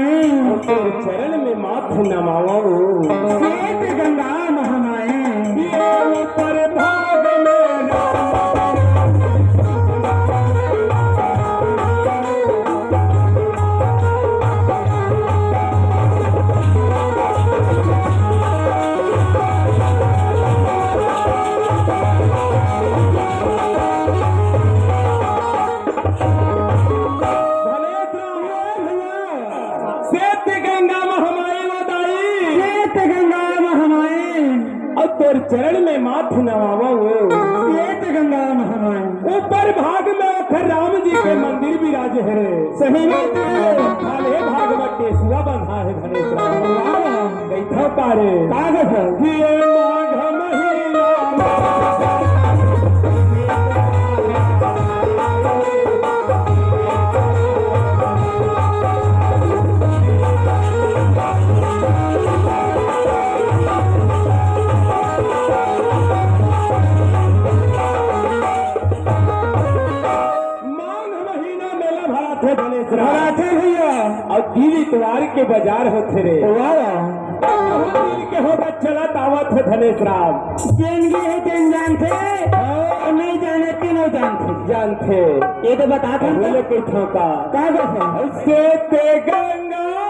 चरण में माथ नमाओ श्वेत गंगा महामाए पर भाग में और चरण में माथ नवावा श्वेत गंगा महामाए ऊपर भाग में राम जी के मंदिर विराज है सही बात है। खाले भाग में टेसुआ बंधा है धनेश राम कैथा पारे कागज ये माघ महीना और दीवी द्वार के बाजार होते रे के होगा चला दावत है धनेश राम जिंदगी है जिन जानते और नहीं जाने तीनों जानते जानते ये तो बता बोले के ठोका कागज है से ते गंगा